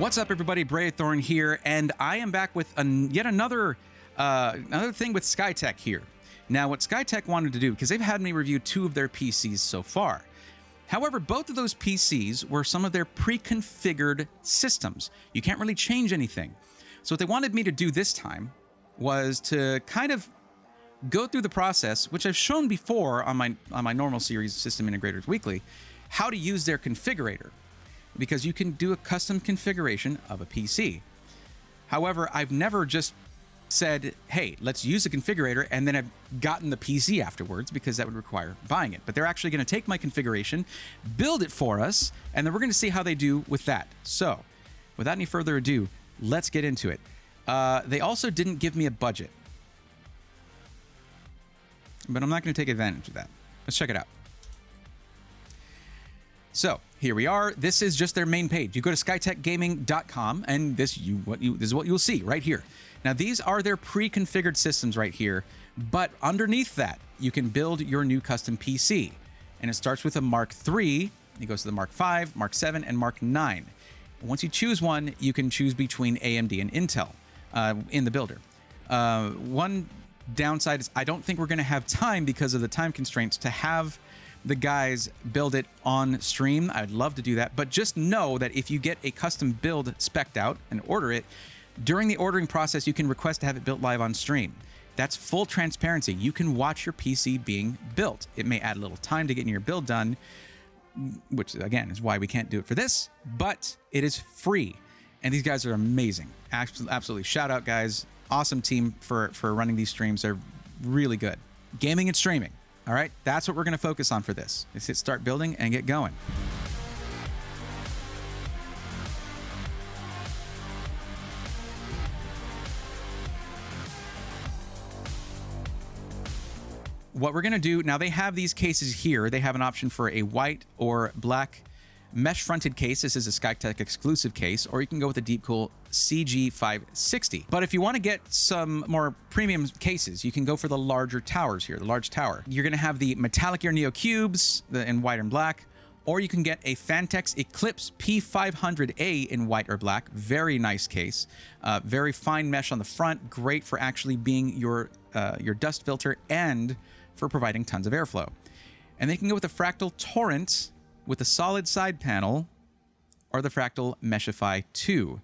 What's up, everybody? Braythorn here, and I am back with yet another thing with Skytech here. Now, what Skytech wanted to do, because they've had me review 2 of their PCs so far. However, both of those PCs were some of their pre-configured systems. You can't really change anything. So what they wanted me to do this time was to kind of go through the process, which I've shown before on my normal series, System Integrators Weekly, how to use their configurator. Because you can do a custom configuration of a PC. However, I've never just said, hey, let's use a configurator, and then I've gotten the PC afterwards, because that would require buying it. But they're actually going to take my configuration, build it for us, and then we're going to see how they do with that. So, without any further ado, let's get into it. They also didn't give me a budget. But I'm not going to take advantage of that. Let's check it out. So here we are. This is just their main page. You go to skytechgaming.com, and this is what you'll see right here. Now, these are their pre-configured systems right here, but underneath that, you can build your new custom PC. And it starts with a Mark III, it goes to the Mark V, Mark 7, and Mark 9. Once you choose one, you can choose between AMD and Intel in the builder. One downside is I don't think we're going to have time, because of the time constraints, to have the guys build it on stream. I'd love to do that, but just know that if you get a custom build spec'd out and order it, during the ordering process, you can request to have it built live on stream. That's full transparency. You can watch your PC being built. It may add a little time to getting your build done, which again is why we can't do it for this, but it is free. And these guys are amazing. Absolutely. Shout out, guys. Awesome team for running these streams. They're really good. Gaming and streaming. All right, that's what we're going to focus on for this. Let's hit start building and get going. What we're going to do, now they have these cases here. They have an option for a white or black mesh-fronted case. This is a Skytech exclusive case, or you can go with a Deepcool CG560. But if you want to get some more premium cases, you can go for the larger towers here, the large tower. You're going to have the metallic Air Neo Cubes in white and black, or you can get a Fantex Eclipse P500A in white or black. Very nice case. Very fine mesh on the front, great for actually being your dust filter and for providing tons of airflow. And then you can go with the Fractal Torrent with a solid side panel, or the Fractal Meshify 2.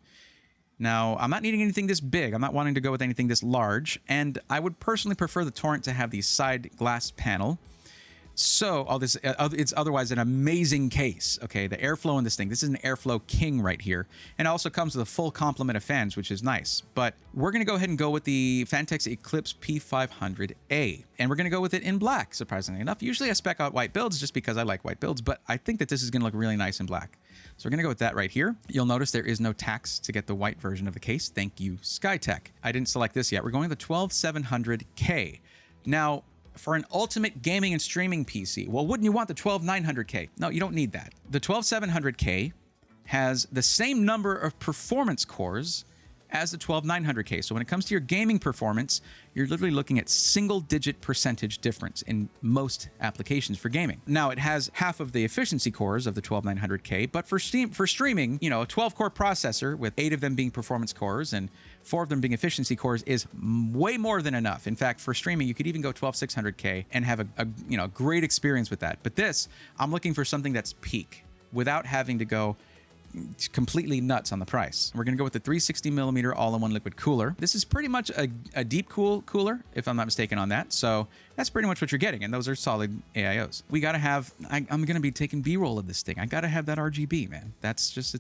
Now, I'm not needing anything this big. I'm not wanting to go with anything this large, and I would personally prefer the Torrent to have the side glass panel. So, it's otherwise an amazing case, okay? The airflow in this thing, this is an airflow king right here. And it also comes with a full complement of fans, which is nice. But we're going to go ahead and go with the Fantex Eclipse P500A. And we're going to go with it in black, surprisingly enough. Usually I spec out white builds just because I like white builds, but I think that this is going to look really nice in black. So we're going to go with that right here. You'll notice there is no tax to get the white version of the case. Thank you, Skytech. I didn't select this yet. We're going with the 12700K. Now, for an ultimate gaming and streaming PC, well, wouldn't you want the 12900K? No, you don't need that. The 12700K has the same number of performance cores as the 12900K. So when it comes to your gaming performance, you're literally looking at single-digit percentage difference in most applications for gaming. Now, it has half of the efficiency cores of the 12900K, but for streaming, you know, a 12-core processor with 8 of them being performance cores and 4 of them being efficiency cores is way more than enough. In fact, for streaming, you could even go 12600K and have a great experience with that. But this, I'm looking for something that's peak without having to go completely nuts on the price. We're going to go with the 360 millimeter all-in-one liquid cooler. This is pretty much a deep cool cooler, if I'm not mistaken on that. So that's pretty much what you're getting, and those are solid AIOs. We got to have, I'm going to be taking B-roll of this thing. I got to have that RGB, man. That's just,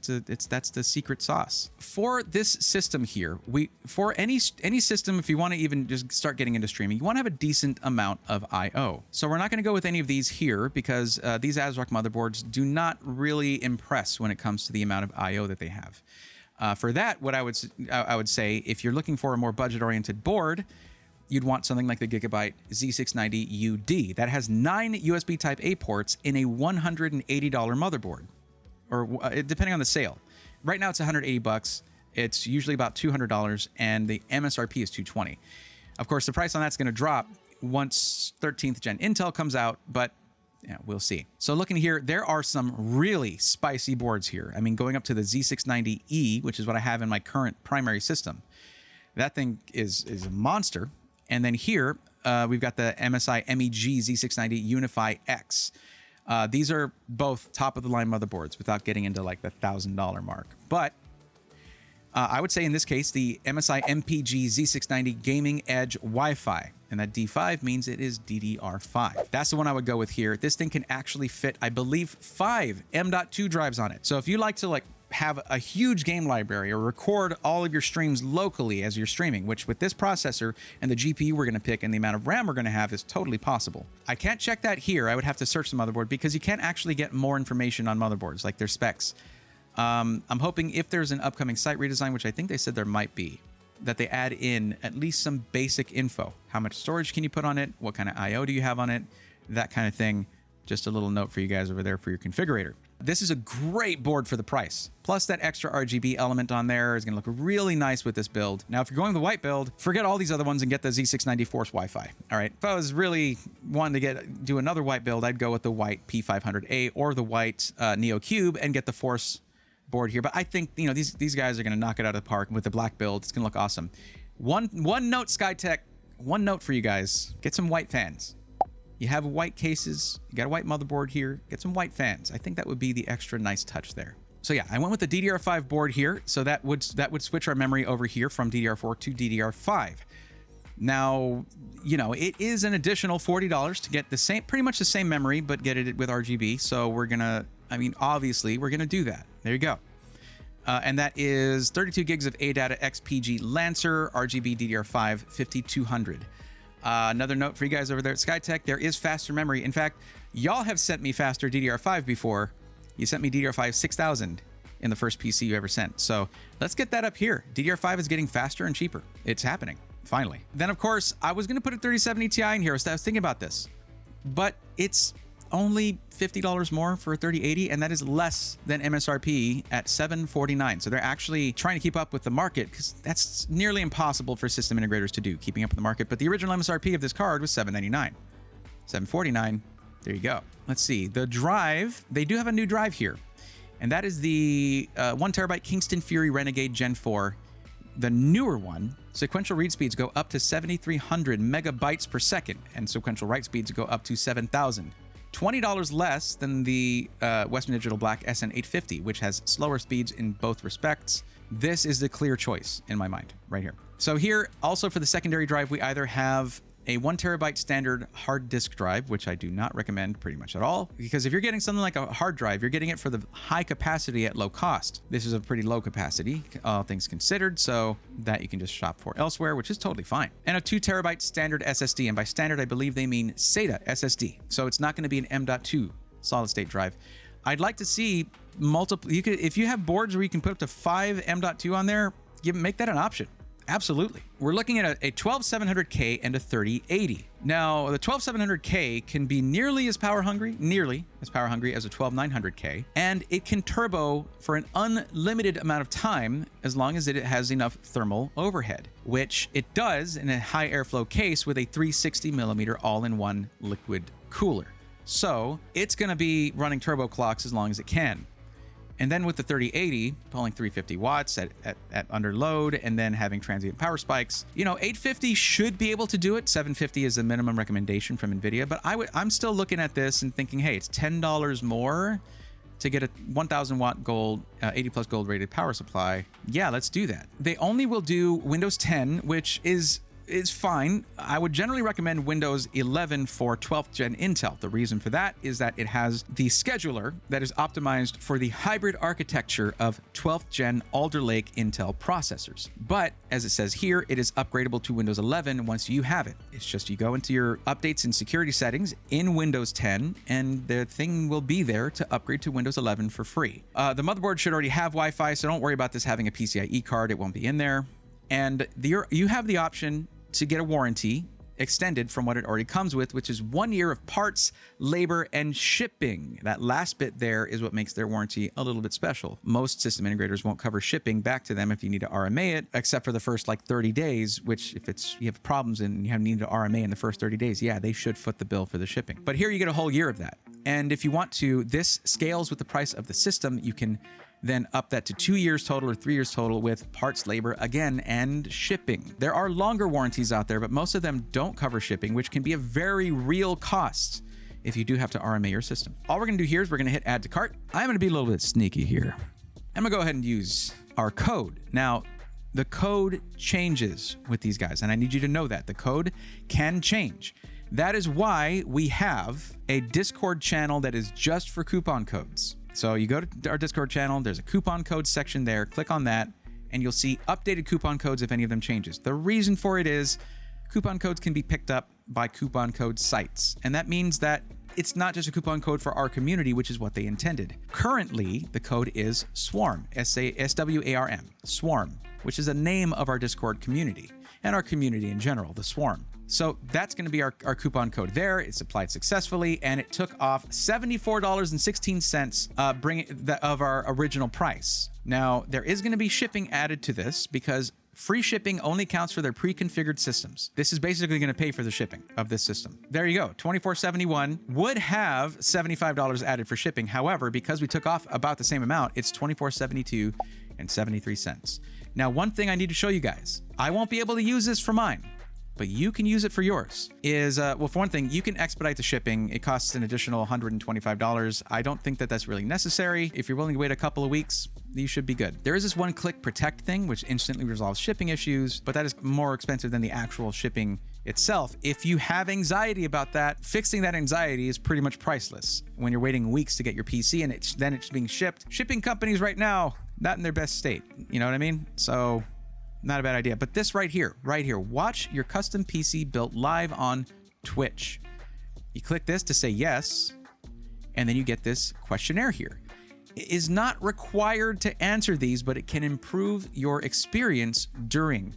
that's the secret sauce. For this system here, for any system, if you want to even just start getting into streaming, you want to have a decent amount of I/O. So we're not going to go with any of these here, because these ASRock motherboards do not really impress when it comes to the amount of I/O that they have. For that, what I would say, if you're looking for a more budget-oriented board, you'd want something like the Gigabyte Z690UD. That has 9 USB Type A ports in a $180 motherboard, or depending on the sale. Right now it's $180. It's usually about $200, and the MSRP is $220. Of course, the price on that's going to drop once 13th gen Intel comes out, but Yeah, we'll see. So looking here, there are some really spicy boards here. I mean, going up to the Z690E, which is what I have in my current primary system. That thing is a monster. And then here, we've got the MSI MEG Z690 Unify X. These are both top-of-the-line motherboards without getting into like the $1,000 mark. But I would say in this case, the MSI MPG Z690 Gaming Edge Wi-Fi. And that D5 means it is DDR5. That's the one I would go with here. This thing can actually fit, I believe, 5 M.2 drives on it. So if you like to have a huge game library or record all of your streams locally as you're streaming, which with this processor and the GPU we're going to pick and the amount of RAM we're going to have is totally possible. I can't check that here. I would have to search the motherboard because you can't actually get more information on motherboards, like their specs. I'm hoping if there's an upcoming site redesign, which I think they said there might be, that they add in at least some basic info. How much storage can you put on it? What kind of I/O do you have on it? That kind of thing. Just a little note for you guys over there for your configurator. This is a great board for the price. Plus that extra RGB element on there is going to look really nice with this build. Now, if you're going the white build, forget all these other ones and get the Z690 Force Wi-Fi. All right. If I was really wanting to do another white build, I'd go with the white P500A or the white Neo Cube and get the Force board here. But I think, you know, these guys are going to knock it out of the park with the black build. It's going to look awesome. One note, Skytech, one note for you guys. Get some white fans. You have white cases, you got a white motherboard here, get some white fans. I think that would be the extra nice touch there. So yeah, I went with the DDR5 board here. So that would switch our memory over here from DDR4 to DDR5. Now, you know, it is an additional $40 to get the same, pretty much the same memory, but get it with RGB. So we're gonna, I mean, obviously we're gonna do that. There you go. And that is 32 gigs of ADATA XPG Lancer, RGB DDR5 5200. Another note for you guys over there at Skytech, there is faster memory. In fact, y'all have sent me faster DDR5 before. You sent me DDR5 6000 in the first PC you ever sent. So let's get that up here. DDR5 is getting faster and cheaper. It's happening, finally. Then, of course, I was going to put a 3070 Ti in here. So I was thinking about this. But it's only $50 more for a 3080, and that is less than MSRP at $749. So they're actually trying to keep up with the market because that's nearly impossible for system integrators to do, keeping up with the market. But the original MSRP of this card was $799. $749, there you go. Let's see, the drive, they do have a new drive here, and that is the 1TB Kingston Fury Renegade Gen 4. The newer one, sequential read speeds go up to 7,300 megabytes per second, and sequential write speeds go up to 7,000. $20 less than the Western Digital Black SN850, which has slower speeds in both respects. This is the clear choice in my mind, right here. So here, also for the secondary drive, we either have a 1TB standard hard disk drive, which I do not recommend pretty much at all, because if you're getting something like a hard drive, you're getting it for the high capacity at low cost. This is a pretty low capacity, all things considered, so that you can just shop for elsewhere, which is totally fine. And a 2TB standard SSD, and by standard, I believe they mean SATA SSD. So it's not going to be an M.2 solid state drive. I'd like to see multiple, if you have boards where you can put up to 5 M.2 on there, make that an option. Absolutely. We're looking at a 12700K and a 3080. Now, the 12700K can be nearly as power hungry as a 12900K, and it can turbo for an unlimited amount of time as long as it has enough thermal overhead, which it does in a high airflow case with a 360mm all-in-one liquid cooler. So it's going to be running turbo clocks as long as it can. And then with the 3080, pulling 350 watts at under load and then having transient power spikes, you know, 850 should be able to do it. 750 is the minimum recommendation from NVIDIA. But I'm still looking at this and thinking, hey, it's $10 more to get a 1000 watt gold, 80 plus gold rated power supply. Yeah, let's do that. They only will do Windows 10, which is fine. I would generally recommend Windows 11 for 12th gen Intel. The reason for that is that it has the scheduler that is optimized for the hybrid architecture of 12th gen Alder Lake Intel processors. But as it says here, it is upgradable to Windows 11 once you have it. It's just you go into your updates and security settings in Windows 10 and the thing will be there to upgrade to Windows 11 for free. The motherboard should already have Wi-Fi, so don't worry about this having a PCIe card. It won't be in there. And you have the option to get a warranty extended from what it already comes with, which is 1 year of parts, labor, and shipping. That last bit there is what makes their warranty a little bit special. Most system integrators won't cover shipping back to them if you need to RMA it, except for the first like 30 days, which if you have problems and you have needed to RMA in the first 30 days, yeah, they should foot the bill for the shipping. But here you get a whole year of that. And if you want to, this scales with the price of the system. You can then up that to 2 years total or 3 years total with parts, labor, again, and shipping. There are longer warranties out there, but most of them don't cover shipping, which can be a very real cost if you do have to RMA your system. All we're gonna do here is we're gonna hit add to cart. I'm gonna be a little bit sneaky here. I'm gonna go ahead and use our code. Now, the code changes with these guys, and I need you to know that. The code can change. That is why we have a Discord channel that is just for coupon codes. So you go to our Discord channel, there's a coupon code section there, click on that, and you'll see updated coupon codes if any of them changes. The reason for it is coupon codes can be picked up by coupon code sites, and that means that it's not just a coupon code for our community, which is what they intended. Currently, the code is SWARM, S-W-A-R-M, SWARM, which is the name of our Discord community and our community in general, the SWARM. So that's going to be our coupon code there. It's applied successfully, and it took off $74.16, bringing that of our original price. Now, there is going to be shipping added to this because free shipping only counts for their pre-configured systems. This is basically going to pay for the shipping of this system. There you go. $24.71 would have $75 added for shipping. However, because we took off about the same amount, it's $24.72 and 73 cents. Now, one thing I need to show you guys, I won't be able to use this for mine, but you can use it for yours, is, well, for one thing, you can expedite the shipping. It costs an additional $125. I don't think that that's really necessary. If you're willing to wait a couple of weeks, you should be good. There is this one-click protect thing, which instantly resolves shipping issues, but that is more expensive than the actual shipping itself. If you have anxiety about that, fixing that anxiety is pretty much priceless when you're waiting weeks to get your PC and then it's being shipped. Shipping companies right now, not in their best state. You know what I mean? So not a bad idea. But this right here, watch your custom PC built live on Twitch. You click this to say yes, and then you get this questionnaire here. It is not required to answer these, but it can improve your experience during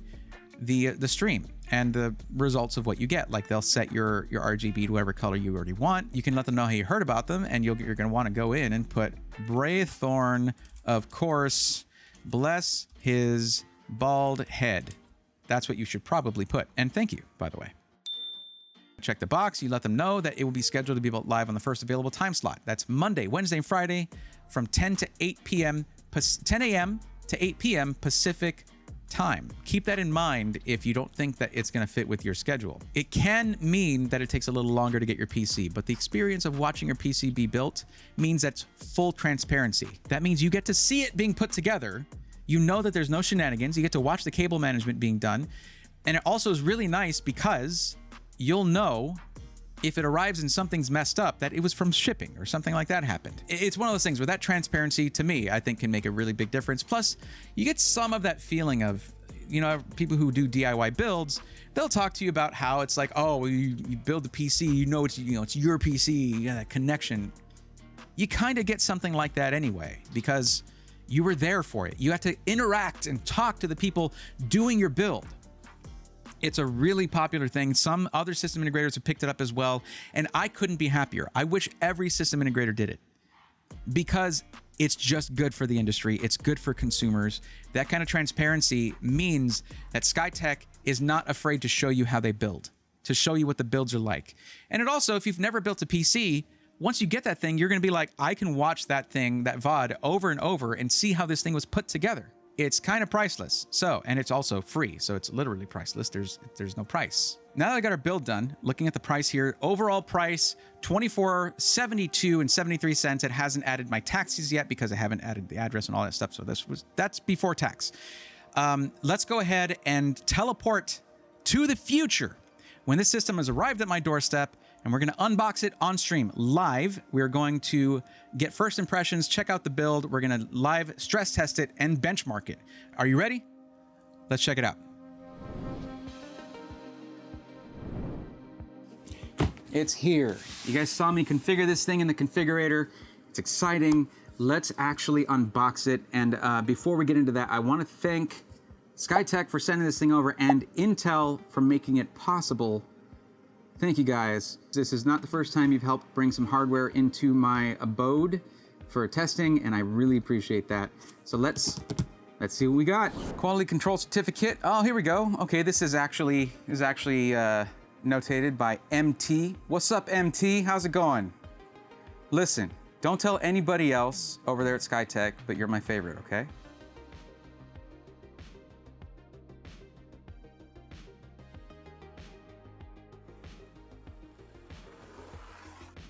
the stream and the results of what you get. Like they'll set your RGB to whatever color you already want. You can let them know how you heard about them, and you're going to want to go in and put Braythorn, of course, bless his bald head. That's what you should probably put. And thank you, by the way. Check the box. You let them know that it will be scheduled to be live on the first available time slot. That's Monday, Wednesday, and Friday from 10 to 8 p.m. 10 a.m. to 8 p.m. Pacific time. Keep that in mind if you don't think that it's going to fit with your schedule. It can mean that it takes a little longer to get your PC, but the experience of watching your PC be built means that's full transparency. That means you get to see it being put together. You know that there's no shenanigans. You get to watch the cable management being done. And it also is really nice because you'll know if it arrives and something's messed up, that it was from shipping or something like that happened. It's one of those things where that transparency, to me, I think can make a really big difference. Plus, you get some of that feeling of, you know, people who do DIY builds, they'll talk to you about how it's like, oh, well, you build the PC, you know, it's your PC, that connection. You kind of get something like that anyway, because you were there for it. You have to interact and talk to the people doing your build. It's a really popular thing. Some other system integrators have picked it up as well, and I couldn't be happier. I wish every system integrator did it because it's just good for the industry. It's good for consumers. That kind of transparency means that Skytech is not afraid to show you how they build, to show you what the builds are like. And it also, if you've never built a PC, once you get that thing, you're going to be like, I can watch that thing, that VOD over and over and see how this thing was put together. It's kind of priceless. So, and it's also free. So it's literally priceless. There's no price. Now that I got our build done, looking at the price here, overall price, $24.72 and 73 cents. It hasn't added my taxes yet because I haven't added the address and all that stuff. So that's before tax. Let's go ahead and teleport to the future when this system has arrived at my doorstep, and we're going to unbox it on stream live. We're going to get first impressions, check out the build. We're going to live stress test it and benchmark it. Are you ready? Let's check it out. It's here. You guys saw me configure this thing in the configurator. It's exciting. Let's actually unbox it. And before we get into that, I want to thank Skytech for sending this thing over and Intel for making it possible. Thank you guys. This is not the first time you've helped bring some hardware into my abode for testing, and I really appreciate that. So let's see what we got. Quality control certificate. Oh, here we go. Okay, this is actually notated by MT. What's up, MT? How's it going? Listen, don't tell anybody else over there at Skytech, but you're my favorite, okay?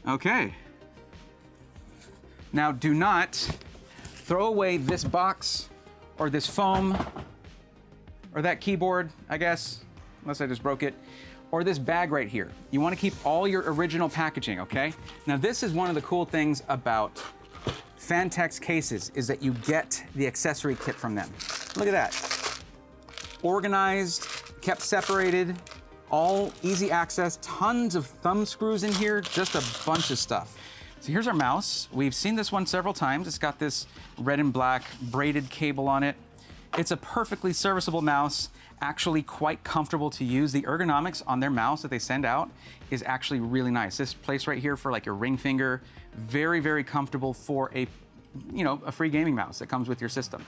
Okay. Now do not throw away this box or this foam or that keyboard, I guess, unless I just broke it, or this bag right here. You want to keep all your original packaging, okay? Now this is one of the cool things about Phanteks cases is that you get the accessory kit from them. Look at that. Organized, kept separated, all easy access, tons of thumb screws in here, just a bunch of stuff. So here's our mouse. We've seen this one several times. It's got this red and black braided cable on it. It's a perfectly serviceable mouse, actually quite comfortable to use. The ergonomics on their mouse that they send out is actually really nice. This place right here for like your ring finger, very, very comfortable for a free gaming mouse that comes with your system.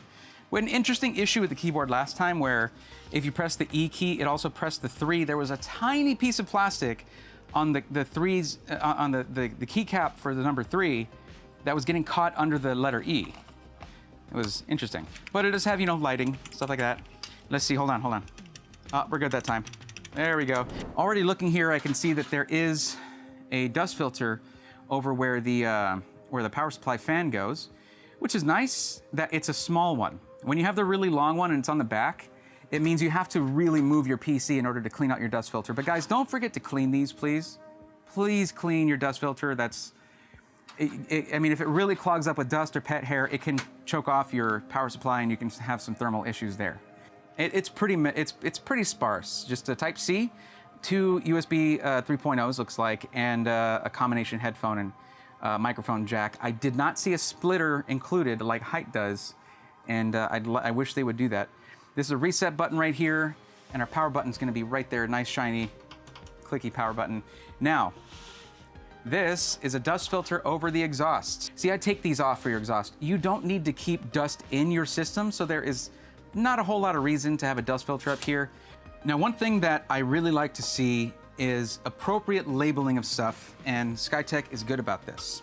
We had an interesting issue with the keyboard last time where if you press the E key, it also pressed the 3. There was a tiny piece of plastic on the threes, on the keycap for the number 3 that was getting caught under the letter E. It was interesting. But it does have, lighting, stuff like that. Let's see, hold on. Oh, we're good that time. There we go. Already looking here, I can see that there is a dust filter over where the power supply fan goes, which is nice that it's a small one. When you have the really long one and it's on the back, it means you have to really move your PC in order to clean out your dust filter. But guys, don't forget to clean these, please. Please clean your dust filter. I mean, if it really clogs up with dust or pet hair, it can choke off your power supply and you can have some thermal issues there. It's pretty sparse. Just a Type-C, 2 USB 3.0s looks like, and a combination headphone and microphone jack. I did not see a splitter included like Height does, and I wish they would do that. This is a reset button right here, and our power button's gonna be right there, nice shiny, clicky power button. Now, this is a dust filter over the exhausts. See, I take these off for your exhaust. You don't need to keep dust in your system, so there is not a whole lot of reason to have a dust filter up here. Now, one thing that I really like to see is appropriate labeling of stuff, and Skytech is good about this.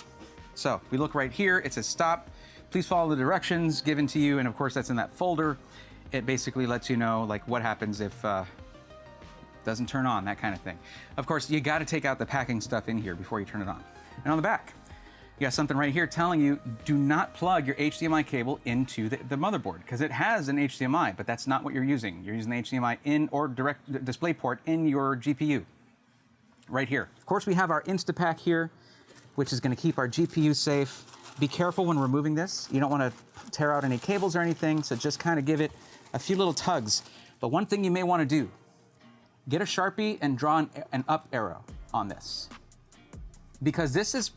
So we look right here, it says stop. Please follow the directions given to you, and of course that's in that folder. It basically lets you know like what happens if it doesn't turn on, that kind of thing. Of course, you gotta take out the packing stuff in here before you turn it on. And on the back, you got something right here telling you do not plug your HDMI cable into the motherboard, because it has an HDMI, but that's not what you're using. You're using the HDMI in or direct display port in your GPU, right here. Of course, we have our Instapack here, which is gonna keep our GPU safe. Be careful when removing this. You don't wanna tear out any cables or anything, so just kind of give it a few little tugs. But one thing you may wanna do, get a Sharpie and draw an up arrow on this. Because this is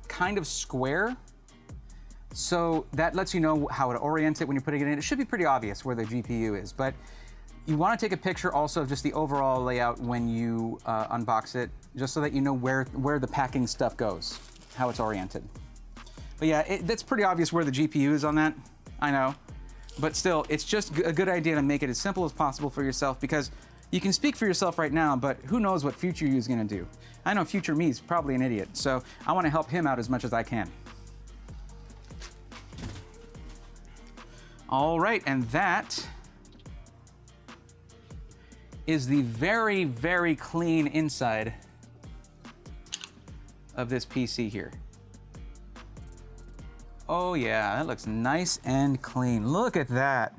kind of square, so that lets you know how to orient it when you're putting it in. It should be pretty obvious where the GPU is, but you wanna take a picture also of just the overall layout when you unbox it, just so that you know where the packing stuff goes, how it's oriented. But yeah, that's pretty obvious where the GPU is on that, I know. But still, it's just a good idea to make it as simple as possible for yourself, because you can speak for yourself right now, but who knows what future you is gonna do. I know future me is probably an idiot, so I wanna help him out as much as I can. All right, and that is the very, very clean inside of this PC here. Oh yeah, that looks nice and clean. Look at that.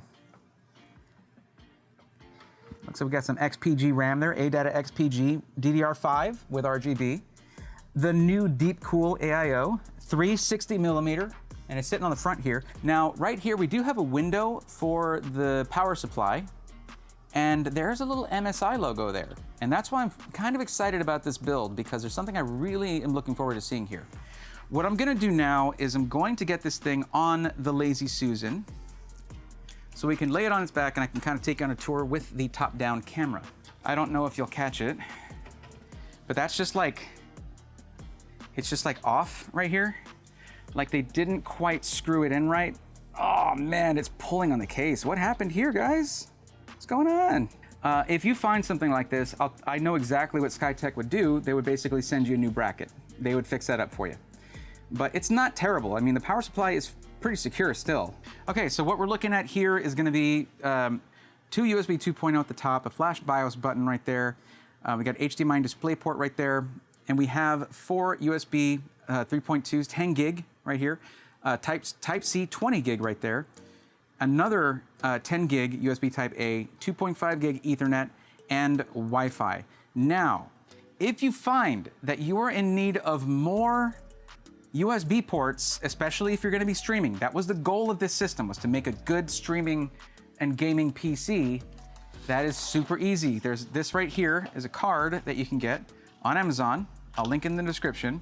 Looks like we got some XPG RAM there, ADATA XPG, DDR5 with RGB. The new Deep Cool AIO, 360 millimeter, and it's sitting on the front here. Now, right here, we do have a window for the power supply, and there's a little MSI logo there. And that's why I'm kind of excited about this build, because there's something I really am looking forward to seeing here. What I'm gonna do now is I'm going to get this thing on the Lazy Susan, so we can lay it on its back and I can kind of take on a tour with the top-down camera. I don't know if you'll catch it, but that's just like, it's just like off right here. Like they didn't quite screw it in right. Oh man, it's pulling on the case. What happened here, guys? What's going on? If you find something like this, I know exactly what Skytech would do. They would basically send you a new bracket. They would fix that up for you. but it's not terrible. I mean, the power supply is pretty secure still. Okay, so what we're looking at here is gonna be two USB 2.0 at the top, a flash BIOS button right there. We got HDMI display port right there, and we have 4 USB 3.2s, 10 gig right here, Type-C 20 gig right there, another 10 gig USB Type-A, 2.5 gig Ethernet, and Wi-Fi. Now, if you find that you are in need of more USB ports, especially if you're gonna be streaming, that was the goal of this system, was to make a good streaming and gaming PC. That is super easy. There's this right here is a card that you can get on Amazon. I'll link in the description.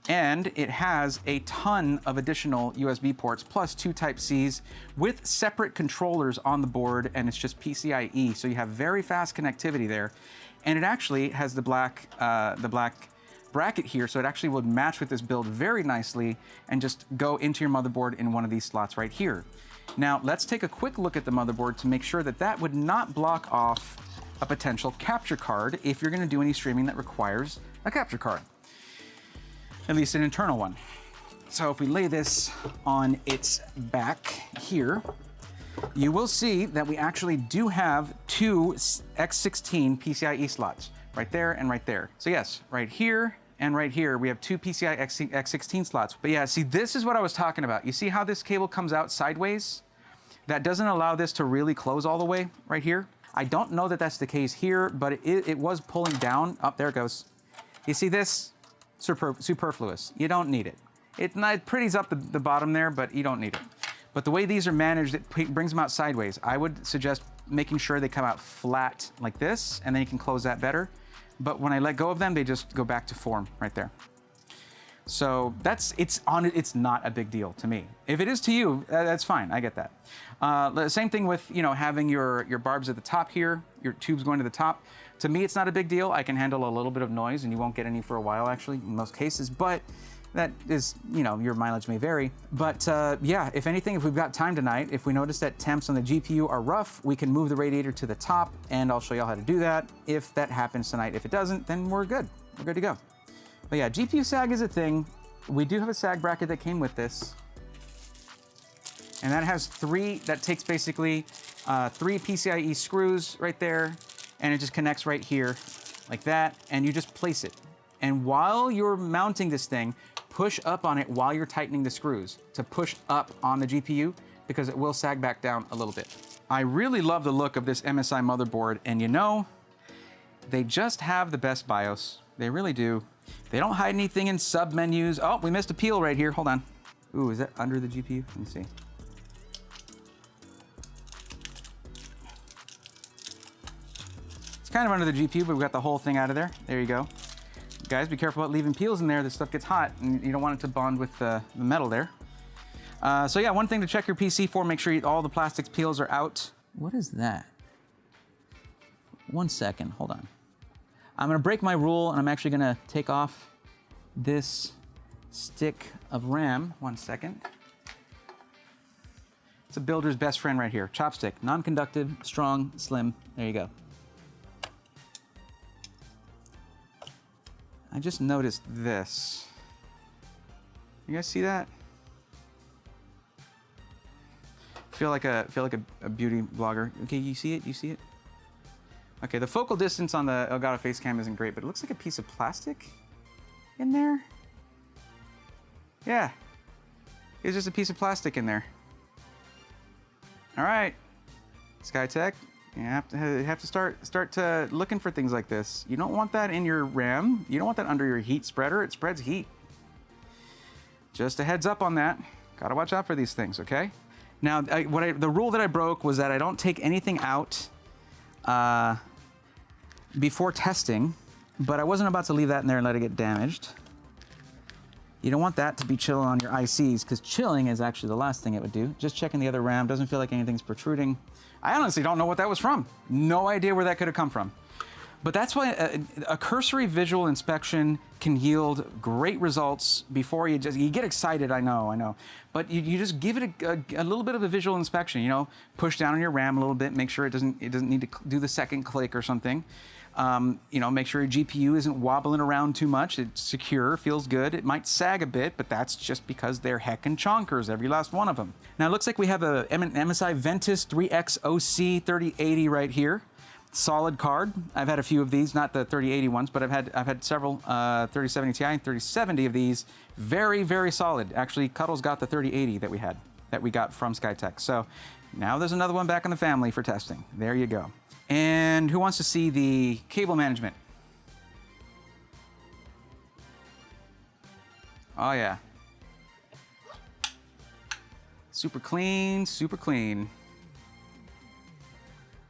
And it has a ton of additional USB ports, plus 2 Type-Cs with separate controllers on the board, and it's just PCIe, so you have very fast connectivity there. And it actually has the black bracket here, so it actually would match with this build very nicely and just go into your motherboard in one of these slots right here. Now, let's take a quick look at the motherboard to make sure that that would not block off a potential capture card if you're gonna do any streaming that requires a capture card, at least an internal one. So if we lay this on its back here, you will see that we actually do have 2 X16 PCIe slots, right there and right there. So yes, right here and right here, we have 2 PCI X16 slots. But yeah, see, this is what I was talking about. You see how this cable comes out sideways? That doesn't allow this to really close all the way right here. I don't know that that's the case here, but it was pulling down. Oh, there it goes. You see this? Superfluous. You don't need it. It pretties up the bottom there, but you don't need it. But the way these are managed, it brings them out sideways. I would suggest making sure they come out flat like this, and then you can close that better. But when I let go of them, they just go back to form right there. So it's not a big deal to me. If it is to you, that's fine. I get that. The same thing with having your barbs at the top here, your tubes going to the top. To me, it's not a big deal. I can handle a little bit of noise, and you won't get any for a while, actually, in most cases. But that is, your mileage may vary. But yeah, if anything, if we've got time tonight, if we notice that temps on the GPU are rough, we can move the radiator to the top, and I'll show y'all how to do that if that happens tonight. If it doesn't, then we're good. We're good to go. But yeah, GPU sag is a thing. We do have a sag bracket that came with this. And that has that takes basically 3 PCIe screws right there, and it just connects right here like that, and you just place it. And while you're mounting this thing, push up on it while you're tightening the screws to push up on the GPU, because it will sag back down a little bit. I really love the look of this MSI motherboard, and they just have the best BIOS. They really do. They don't hide anything in sub-menus. Oh, we missed a peel right here. Hold on. Ooh, is that under the GPU? Let me see. It's kind of under the GPU, but we've got the whole thing out of there. There you go. Guys, be careful about leaving peels in there. This stuff gets hot, and you don't want it to bond with the metal there. So yeah, one thing to check your PC for, make sure all the plastics peels are out. What is that? 1 second, hold on. I'm gonna break my rule, and I'm actually gonna take off this stick of RAM. 1 second. It's a builder's best friend right here. Chopstick, non-conductive, strong, slim. There you go. I just noticed this. You guys see that? Feel like a beauty blogger. Okay, you see it? You see it? Okay, the focal distance on the Elgato Facecam isn't great, but it looks like a piece of plastic in there. Yeah, it's just a piece of plastic in there. All right, Skytech, you have to start looking for things like this. You don't want that in your RAM. You don't want that under your heat spreader. It spreads heat. Just a heads up on that. Gotta watch out for these things, okay? Now, the rule that I broke was that I don't take anything out before testing, but I wasn't about to leave that in there and let it get damaged. You don't want that to be chilling on your ICs, because chilling is actually the last thing it would do. Just checking the other RAM, doesn't feel like anything's protruding. I honestly don't know what that was from. No idea where that could have come from. But that's why a cursory visual inspection can yield great results before you get excited, I know. But you just give it a little bit of a visual inspection, push down on your RAM a little bit, make sure it doesn't need to do the second click or something. You know, make sure your GPU isn't wobbling around too much. It's secure, feels good. It might sag a bit, but that's just because they're heckin' chonkers, every last one of them. Now it looks like we have an MSI Ventus 3X OC 3080 right here. Solid card. I've had a few of these, not the 3080 ones, but I've had several 3070 Ti and 3070 of these. Very, very solid. Actually, Cuddles got the 3080 that we got from Skytech. So now there's another one back in the family for testing. There you go. And who wants to see the cable management? Oh yeah. Super clean, super clean.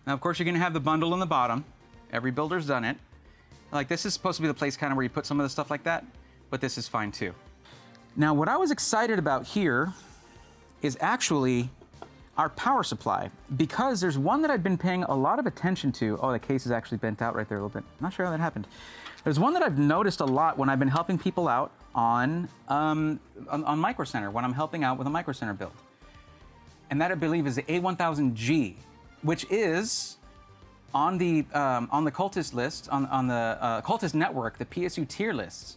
Now, of course, you're gonna have the bundle in the bottom. Every builder's done it. Like, this is supposed to be the place kind of where you put some of the stuff like that, but this is fine too. Now, what I was excited about here is actually our power supply, because there's one that I've been paying a lot of attention to. Oh, the case is actually bent out right there a little bit. Not sure how that happened. There's one that I've noticed a lot when I've been helping people out on Micro Center, when I'm helping out with a Micro Center build. And that, I believe, is the A1000G, which is on the Cultist list, on the Cultist network, the PSU tier lists,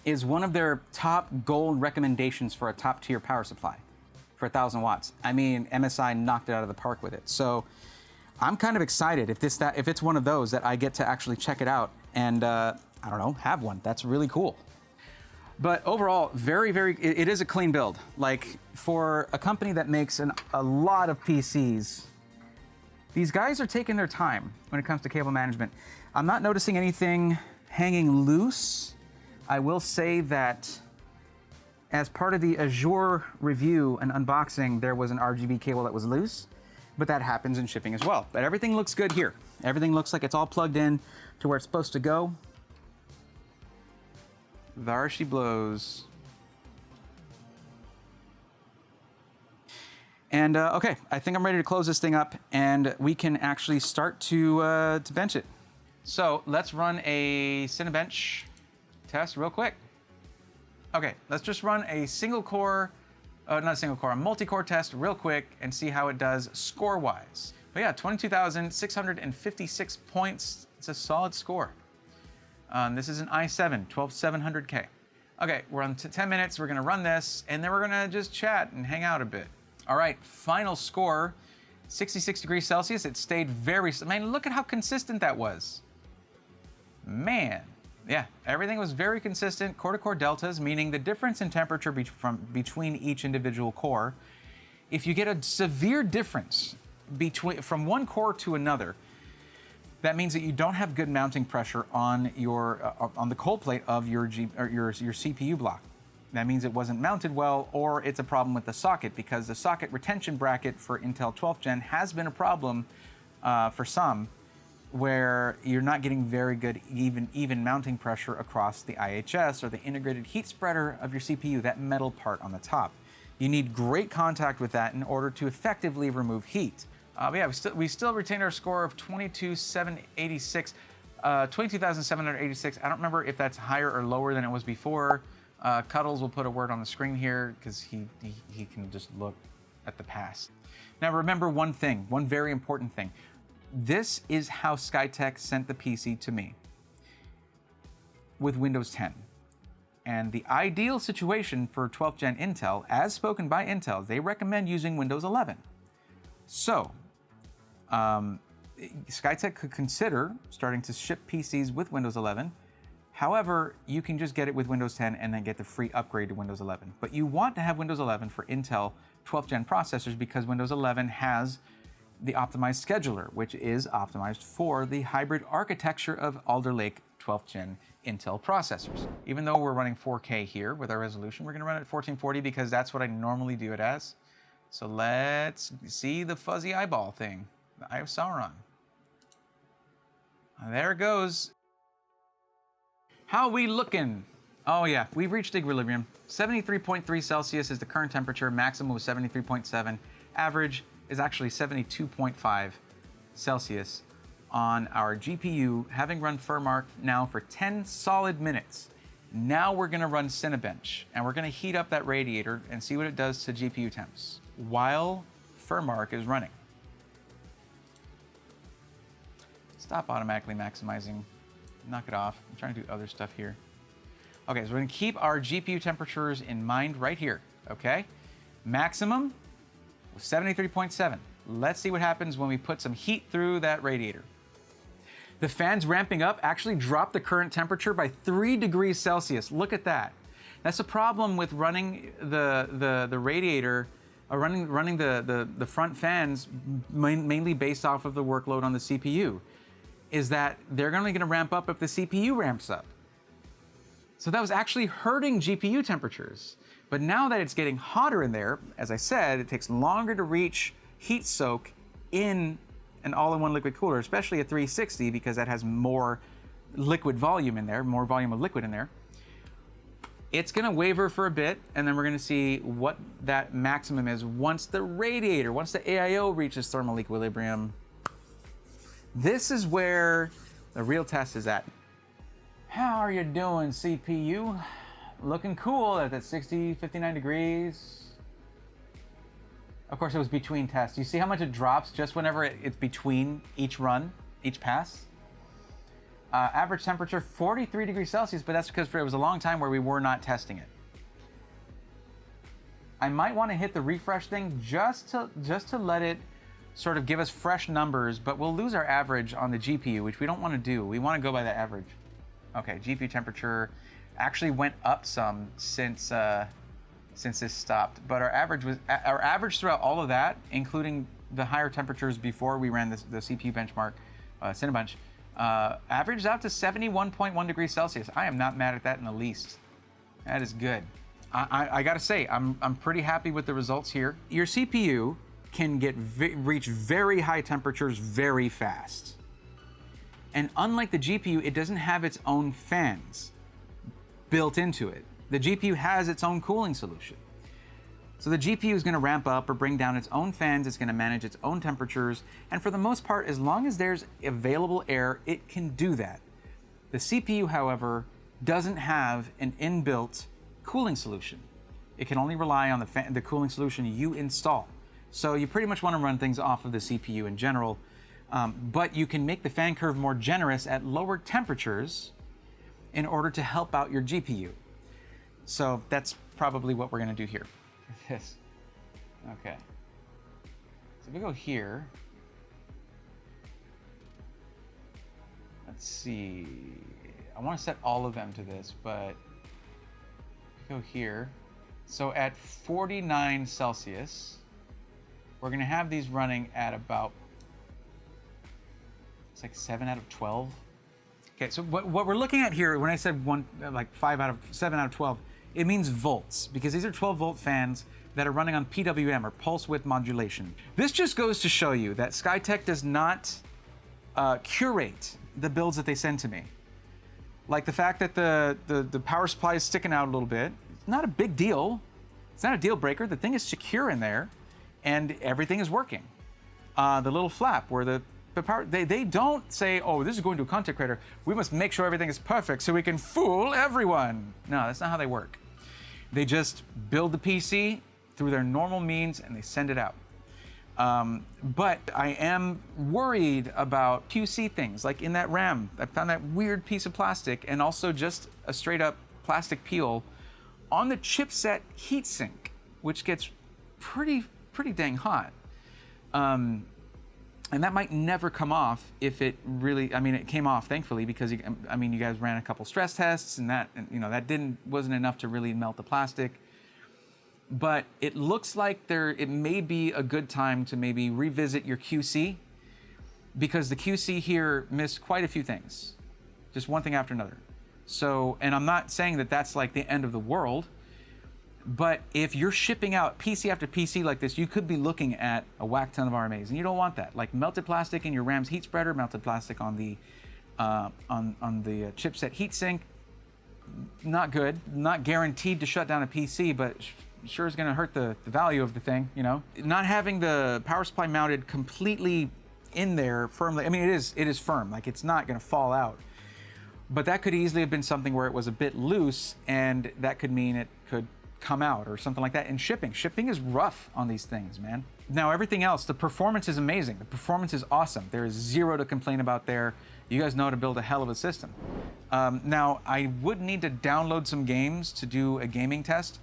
is one of their top gold recommendations for a top tier power supply for 1,000 watts. I mean, MSI knocked it out of the park with it. So I'm kind of excited if it's one of those that I get to actually check it out and I don't know, have one. That's really cool. But overall, it is a clean build. Like, for a company that makes a lot of PCs, these guys are taking their time when it comes to cable management. I'm not noticing anything hanging loose. I will say that as part of the Azure review and unboxing, there was an RGB cable that was loose, but that happens in shipping as well. But everything looks good here. Everything looks like it's all plugged in to where it's supposed to go. There she blows. And okay, I think I'm ready to close this thing up and we can actually start to bench it. So let's run a Cinebench test real quick. Okay, let's just run a a multi-core test real quick and see how it does score-wise. But yeah, 22,656 points. It's a solid score. This is an i7 12700K. Okay, we're on 10 minutes. We're gonna run this and then we're gonna just chat and hang out a bit. All right, final score, 66 degrees Celsius. It stayed man, look at how consistent that was. Man, yeah, everything was very consistent. Core-to-core deltas, meaning the difference in temperature between each individual core. If you get a severe difference from one core to another, that means that you don't have good mounting pressure on the cold plate of your CPU block. That means it wasn't mounted well, or it's a problem with the socket, because the socket retention bracket for Intel 12th Gen has been a problem for some, where you're not getting very good even mounting pressure across the IHS or the integrated heat spreader of your CPU, that metal part on the top. You need great contact with that in order to effectively remove heat. But yeah, we still retained our score of 22,786. I don't remember if that's higher or lower than it was before. Cuddles will put a word on the screen here because he can just look at the past. Now remember one very important thing. This is how Skytech sent the PC to me with Windows 10. And the ideal situation for 12th Gen Intel, as spoken by Intel, they recommend using Windows 11. So, Skytech could consider starting to ship PCs with Windows 11. However, you can just get it with Windows 10 and then get the free upgrade to Windows 11. But you want to have Windows 11 for Intel 12th Gen processors because Windows 11 has the optimized scheduler, which is optimized for the hybrid architecture of Alder Lake 12th Gen Intel processors. Even though we're running 4K here with our resolution, we're gonna run it at 1440 because that's what I normally do it as. So let's see the fuzzy eyeball thing, the Eye of Sauron. There it goes. How we looking? Oh yeah, we've reached equilibrium. 73.3 Celsius is the current temperature, maximum was 73.7. Average is actually 72.5 Celsius on our GPU, having run Furmark now for 10 solid minutes. Now we're gonna run Cinebench, and we're gonna heat up that radiator and see what it does to GPU temps while Furmark is running. Stop automatically maximizing. Knock it off. I'm trying to do other stuff here. Okay, so we're gonna keep our GPU temperatures in mind right here, okay? Maximum was 73.7. Let's see what happens when we put some heat through that radiator. The fans ramping up actually dropped the current temperature by 3 degrees Celsius. Look at that. That's a problem with running the radiator, running the front fans mainly based off of the workload on the CPU, is that they're only gonna ramp up if the CPU ramps up. So that was actually hurting GPU temperatures. But now that it's getting hotter in there, as I said, it takes longer to reach heat soak in an all-in-one liquid cooler, especially a 360, because that has more liquid volume in there, more volume of liquid in there. It's gonna waver for a bit, and then we're gonna see what that maximum is once the radiator, once the AIO reaches thermal equilibrium. This is where the real test is at. How are you doing, CPU? Looking cool at that 60, 59 degrees. Of course, it was between tests. You see how much it drops just whenever it's between each run, each pass? Average temperature, 43 degrees Celsius, but that's because it was a long time where we were not testing it. I might want to hit the refresh thing just to let it sort of give us fresh numbers, but we'll lose our average on the GPU, which we don't want to do. We want to go by the average. Okay, GPU temperature actually went up some since this stopped, but our average throughout all of that, including the higher temperatures before we ran the CPU benchmark, Cinnabunch, averaged out to 71.1 degrees Celsius. I am not mad at that in the least. That is good. I gotta say, I'm pretty happy with the results here. Your CPU can reach very high temperatures very fast. And unlike the GPU, it doesn't have its own fans built into it. The GPU has its own cooling solution. So the GPU is gonna ramp up or bring down its own fans, it's gonna manage its own temperatures, and for the most part, as long as there's available air, it can do that. The CPU, however, doesn't have an inbuilt cooling solution. It can only rely on the cooling solution you install. So you pretty much wanna run things off of the CPU in general, but you can make the fan curve more generous at lower temperatures in order to help out your GPU. So that's probably what we're gonna do here. This. Okay. So if we go here, let's see. I wanna set all of them to this, but if we go here, so at 49 Celsius, we're gonna have these running at about, it's like 7 out of 12. Okay, so what we're looking at here, when I said 7 out of 12, it means volts, because these are 12-volt fans that are running on PWM, or pulse width modulation. This just goes to show you that Skytech does not curate the builds that they send to me. Like the fact that the power supply is sticking out a little bit, it's not a big deal. It's not a deal breaker. The thing is secure in there, and everything is working. The little flap where the power, they don't say, oh, this is going to a content creator, we must make sure everything is perfect so we can fool everyone. No, that's not how they work. They just build the PC through their normal means and they send it out. But I am worried about QC things, like in that RAM, I found that weird piece of plastic and also just a straight up plastic peel on the chipset heatsink, which gets pretty dang hot. And that might never come off if it really, I mean, it came off thankfully because you guys ran a couple stress tests and that wasn't enough to really melt the plastic. But it looks like it may be a good time to maybe revisit your QC, because the QC here missed quite a few things, just one thing after another. So, and I'm not saying that that's like the end of the world, but if you're shipping out PC after PC like this, you could be looking at a whack ton of RMAs, and you don't want that. Like melted plastic in your RAM's heat spreader, melted plastic on the chipset heatsink, not good. Not guaranteed to shut down a PC, but sure is going to hurt the value of the thing. You know, not having the power supply mounted completely in there firmly. I mean, it is firm. Like it's not going to fall out. But that could easily have been something where it was a bit loose, and that could mean it could come out or something like that. And shipping is rough on these things, man. Now everything else, the performance is amazing. The performance is awesome. There is zero to complain about there. You guys know how to build a hell of a system. Now I would need to download some games to do a gaming test.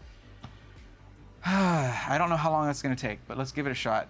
I don't know how long that's gonna take, but let's give it a shot.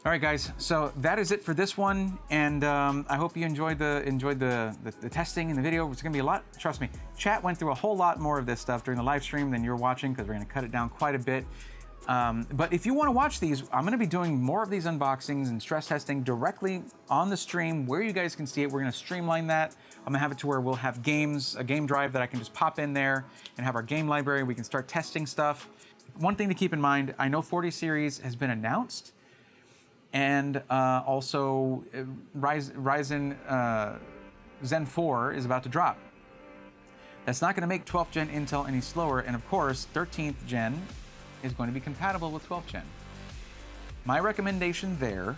All right, guys. So that is it for this one, and I hope you enjoyed the testing and the video. It's gonna be a lot. Trust me, chat went through a whole lot more of this stuff during the live stream than you're watching because we're gonna cut it down quite a bit. But if you want to watch these, I'm gonna be doing more of these unboxings and stress testing directly on the stream where you guys can see it. We're gonna streamline that. I'm gonna have it to where we'll have games, a game drive that I can just pop in there and have our game library. We can start testing stuff. One thing to keep in mind, I know 40 series has been announced. And also Ryzen Zen 4 is about to drop. That's not going to make 12th gen Intel any slower, and of course 13th gen is going to be compatible with 12th gen. My recommendation there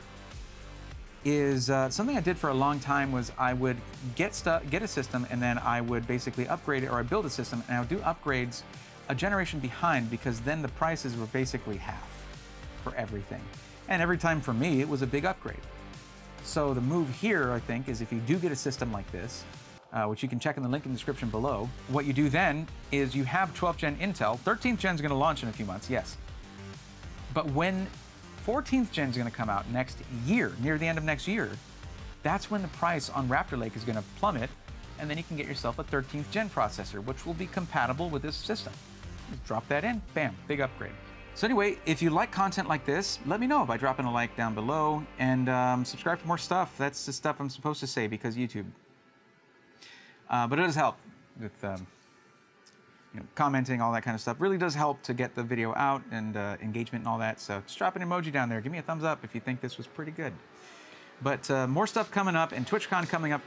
is something I did for a long time was I would get a system and then I would basically upgrade it, or I build a system and I would do upgrades a generation behind, because then the prices were basically half for everything. And every time for me, it was a big upgrade. So the move here, I think, is if you do get a system like this, which you can check in the link in the description below, what you do then is you have 12th gen Intel. 13th gen is going to launch in a few months, yes. But when 14th gen is going to come out next year, near the end of next year, that's when the price on Raptor Lake is going to plummet, and then you can get yourself a 13th gen processor, which will be compatible with this system. Just drop that in, bam, big upgrade. So anyway, if you like content like this, let me know by dropping a like down below, and subscribe for more stuff. That's the stuff I'm supposed to say because YouTube. But it does help with commenting, all that kind of stuff. Really does help to get the video out and engagement and all that. So just drop an emoji down there. Give me a thumbs up if you think this was pretty good. But more stuff coming up, and TwitchCon coming up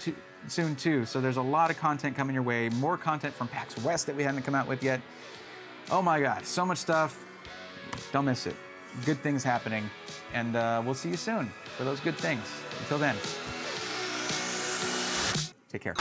soon too. So there's a lot of content coming your way. More content from PAX West that we haven't come out with yet. Oh my God, so much stuff. Don't miss it. Good things happening. And we'll see you soon for those good things. Until then, take care.